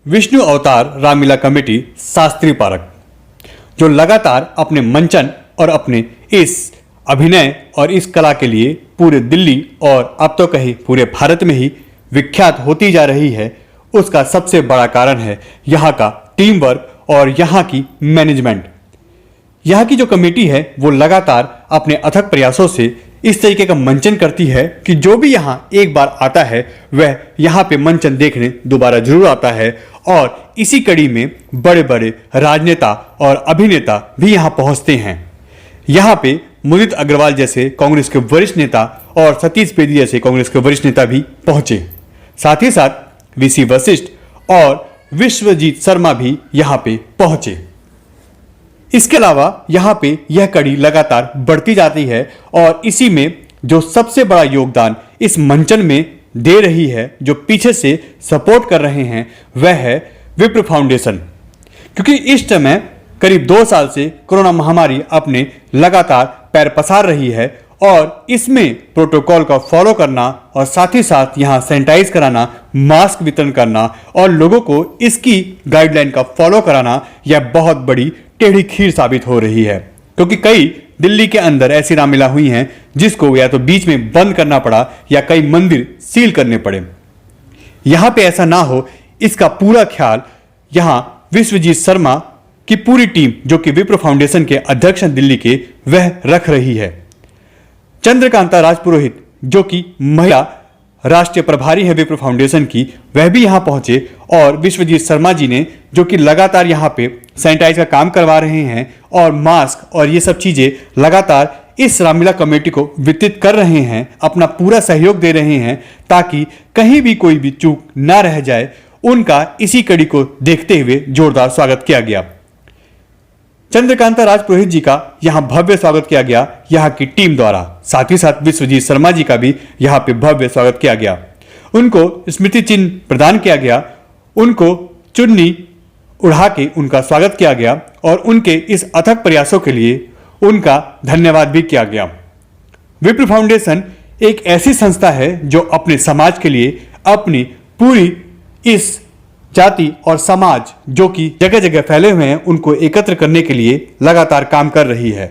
विष्णु अवतार Ramlila committee Shastri park, जो लगातार अपने मंचन और अपने इस अभिनय और इस कला के लिए पूरे दिल्ली और अब तो कहीं पूरे भारत में ही विख्यात होती जा रही है, उसका सबसे बड़ा कारण है यहाँ का टीम वर्क और यहाँ की मैनेजमेंट। यहाँ की जो कमेटी है वो लगातार अपने अथक प्रयासों से इस तरीके का मंचन करती है कि जो भी यहाँ एक बार आता है वह यहाँ पे मंचन देखने दोबारा जरूर आता है। और इसी कड़ी में बड़े बड़े राजनेता और अभिनेता भी यहाँ पहुँचते हैं। यहाँ पे मुदित अग्रवाल जैसे कांग्रेस के वरिष्ठ नेता और सतीश बेदी जैसे कांग्रेस के वरिष्ठ नेता भी पहुंचे। साथ ही साथ वीसी वशिष्ठ और विश्वजीत शर्मा भी यहाँ पे पहुंचे। इसके अलावा यहाँ पे यह कड़ी लगातार बढ़ती जाती है और इसी में जो सबसे बड़ा योगदान इस मंचन में दे रही है, जो पीछे से सपोर्ट कर रहे हैं, वह है विप्र फाउंडेशन। क्योंकि इस समय करीब 2 साल से कोरोना महामारी अपने लगातार पैर पसार रही है और इसमें प्रोटोकॉल का फॉलो करना और साथ ही साथ यहाँ सैनिटाइज कराना, मास्क वितरण करना और लोगों को इसकी गाइडलाइन का फॉलो कराना, यह बहुत बड़ी टेढ़ी खीर साबित हो रही है। क्योंकि कई दिल्ली के अंदर ऐसी रामलीला हुई हैं जिसको या तो बीच में बंद करना पड़ा या कई मंदिर सील करने पड़े। यहाँ पे ऐसा ना हो, इसका पूरा ख्याल यहाँ विश्वजीत शर्मा की पूरी टीम, जो कि विप्र फाउंडेशन के अध्यक्ष हैं दिल्ली के, वह रख रही है। चंद्रकांता राजपुरोहित, जो कि महिला राष्ट्रीय प्रभारी है विप्र फाउंडेशन की, वह भी यहां पहुंचे और विश्वजीत शर्मा जी ने, जो कि लगातार यहां पे सैनिटाइज का काम करवा रहे हैं और मास्क और ये सब चीजें लगातार इस रामलीला कमेटी को वितरित कर रहे हैं, अपना पूरा सहयोग दे रहे हैं ताकि कहीं भी कोई भी चूक ना रह जाए। उनका इसी कड़ी को देखते हुए जोरदार स्वागत किया गया। चंद्रकांता राजपुरोहित जी का यहां भव्य स्वागत किया गया यहां की टीम द्वारा। साथ ही साथ विश्वजीत शर्मा जी का भी यहां पे भव्य स्वागत किया गया। उनको स्मृति चिन्ह प्रदान किया गया, उनको चुन्नी उड़ा के उनका स्वागत किया गया और उनके इस अथक प्रयासों के लिए उनका धन्यवाद भी किया गया। विप्र फाउंडेशन एक ऐसी संस्था है जो अपने समाज के लिए अपनी पूरी इस जाति और समाज, जो कि जगह जगह फैले हुए हैं, उनको एकत्र करने के लिए लगातार काम कर रही है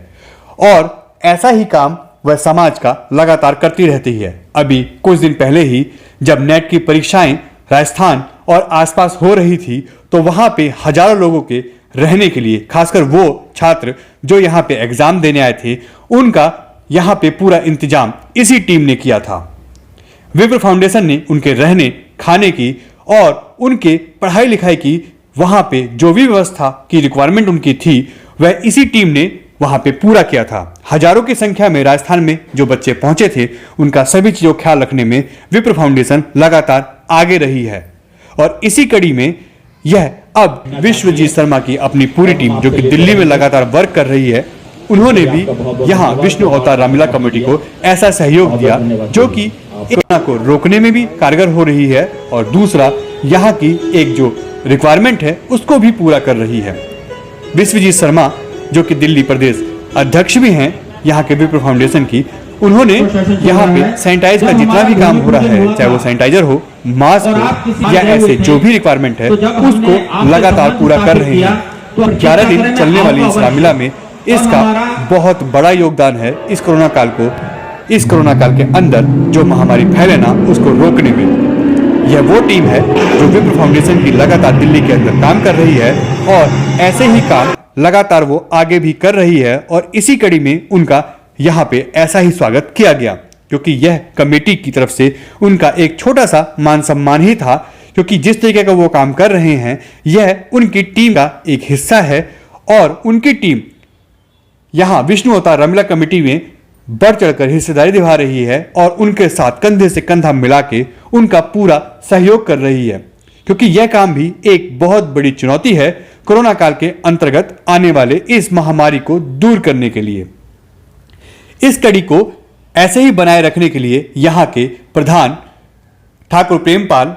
और ऐसा ही काम वह समाज का लगातार करती रहती है। अभी कुछ दिन पहले ही जब नेट की परीक्षाएं राजस्थान और आसपास हो रही थी तो वहां पे हजारों लोगों के रहने के लिए, खासकर वो छात्र जो यहाँ पे एग्जाम देने आए थे, उनका यहाँ पे पूरा इंतजाम इसी टीम ने किया था। विप्र फाउंडेशन ने उनके रहने खाने की और उनके पढ़ाई लिखाई की वहां पे जो भी व्यवस्था की रिक्वायरमेंट उनकी थी वह इसी टीम ने वहां पे पूरा किया था। हजारों की संख्या में राजस्थान में जो बच्चे पहुंचे थे, उनका सभी चीजों का ख्याल रखने में विप्र फाउंडेशन लगातार आगे रही है। और इसी कड़ी में यह अब विश्वजीत शर्मा की अपनी पूरी टीम, जो कि दिल्ली में लगातार वर्क कर रही है, उन्होंने भी यहाँ विष्णु अवतार रामलीला कमेटी को ऐसा सहयोग दिया जो कि कोरोना को रोकने में भी कारगर हो रही है और दूसरा यहाँ की एक जो रिक्वायरमेंट है उसको भी पूरा कर रही है। विश्वजीत शर्मा, जो कि दिल्ली प्रदेश अध्यक्ष भी हैं यहाँ के विप्र फाउंडेशन की, उन्होंने यहाँ पे सैनिटाइज का जितना भी काम हो रहा है, चाहे वो सैनिटाइजर हो, मास्क हो या ऐसे जो भी रिक्वायरमेंट है, उसको लगातार पूरा कर रहे हैं। 11 दिन चलने वाली इस रामलीला में इसका बहुत बड़ा योगदान है इस कोरोना काल के अंदर जो महामारी फैले ना, उसको रोकने में। यह वो टीम है जो विप्र फाउंडेशन की लगातार दिल्ली के अंदर काम कर रही है और ऐसे ही काम लगातार वो आगे भी कर रही है और इसी कड़ी में उनका यहाँ पे ऐसा ही स्वागत किया गया, क्योंकि यह कमेटी की तरफ से उनका एक छोटा सा मान सम्मान ही था, क्योंकि जिस तरीके का वो काम कर रहे हैं यह उनकी टीम का एक हिस्सा है और उनकी टीम यहाँ विष्णु अवतार रामलीला कमेटी में बढ़ चढ़कर हिस्सेदारी निभा रही है और उनके साथ कंधे से कंधा मिला के उनका पूरा सहयोग कर रही है, क्योंकि यह काम भी एक बहुत बड़ी चुनौती है कोरोना काल के अंतर्गत आने वाले इस महामारी को दूर करने के लिए। इस कड़ी को ऐसे ही बनाए रखने के लिए यहाँ के प्रधान ठाकुर प्रेमपाल,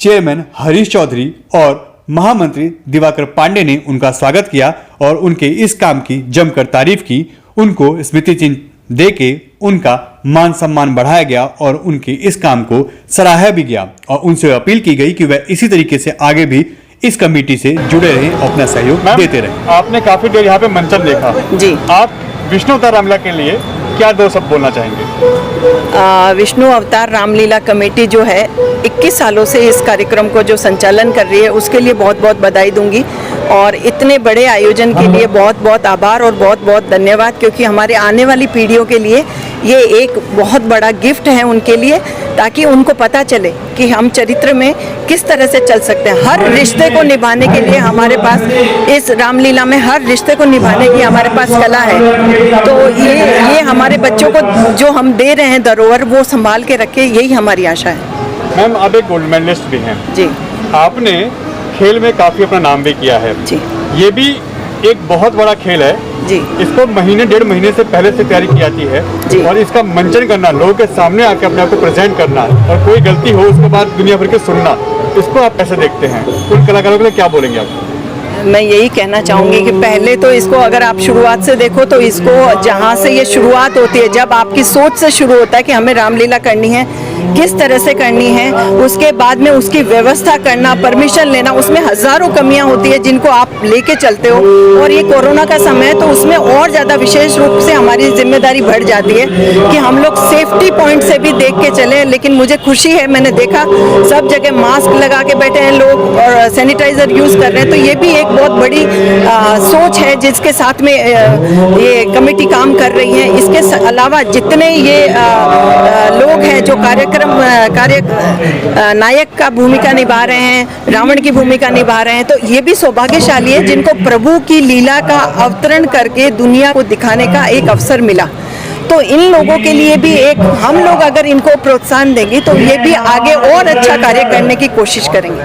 चेयरमैन हरीश चौधरी और महामंत्री दिवाकर पांडे ने उनका स्वागत किया और उनके इस काम की जमकर तारीफ की। उनको स्मृति चिन्ह देके उनका मान सम्मान बढ़ाया गया और उनके इस काम को सराहा भी गया और उनसे अपील की गई कि वह इसी तरीके से आगे भी इस कमेटी से जुड़े रहें और अपना सहयोग देते रहें। आपने काफी देर यहाँ पे मंचन देखा जी। आप विष्णु अवतार रामलीला के लिए क्या दो शब्द बोलना चाहेंगे? विष्णु अवतार रामलीला कमेटी जो है 21 सालों से इस कार्यक्रम को जो संचालन कर रही है उसके लिए बहुत बहुत बधाई दूंगी और इतने बड़े आयोजन के लिए बहुत बहुत आभार और बहुत बहुत धन्यवाद, क्योंकि हमारे आने वाली पीढ़ियों के लिए ये एक बहुत बड़ा गिफ्ट है उनके लिए, ताकि उनको पता चले कि हम चरित्र में किस तरह से चल सकते हैं। हर रिश्ते को निभाने के लिए हमारे पास इस रामलीला में हर रिश्ते को निभाने की हमारे पास कला है। तो ये हमारे बच्चों को जो हम दे रहे हैं धरोहर वो संभाल के रखे, यही हमारी आशा है। मैम आप एक गोल्ड मेडलिस्ट भी हैं जी। आपने खेल में काफी अपना नाम भी किया है जी। ये भी एक बहुत बड़ा खेल है जी। इसको महीने 1.5 महीने से पहले से तैयारी की जाती है जी। और इसका मंचन करना, लोगों के सामने आके अपने आप को प्रेजेंट करना और कोई गलती हो उसके बाद दुनिया भर के सुनना, इसको आप कैसे देखते हैं? उन कलाकारों के लिए क्या बोलेंगे आप? मैं यही कहना चाहूँगी कि पहले तो इसको अगर आप शुरुआत से देखो तो इसको जहाँ से ये शुरुआत होती है, जब आपकी सोच से शुरू होता है कि हमें रामलीला करनी है, किस तरह से करनी है, उसके बाद में उसकी व्यवस्था करना, परमिशन लेना, उसमें हज़ारों कमियां होती है जिनको आप लेके चलते हो। और ये कोरोना का समय है तो उसमें और ज़्यादा विशेष रूप से हमारी जिम्मेदारी बढ़ जाती है कि हम लोग सेफ्टी पॉइंट से भी देख के चले। लेकिन मुझे खुशी है, मैंने देखा सब जगह मास्क लगा के बैठे हैं लोग और सैनिटाइज़र यूज़ कर रहे हैं, तो ये भी एक बहुत बड़ी सोच है जिसके साथ में ये कमेटी काम कर रही है। इसके अलावा जितने ये लोग हैं जो नायक का भूमिका निभा रहे हैं, रावण की भूमिका निभा रहे हैं, तो ये भी सौभाग्यशाली है जिनको प्रभु की लीला का अवतरण करके दुनिया को दिखाने का एक अवसर मिला। तो इन लोगों के लिए भी एक हम लोग अगर इनको प्रोत्साहन देंगे तो ये भी आगे और अच्छा कार्य करने की कोशिश करेंगे।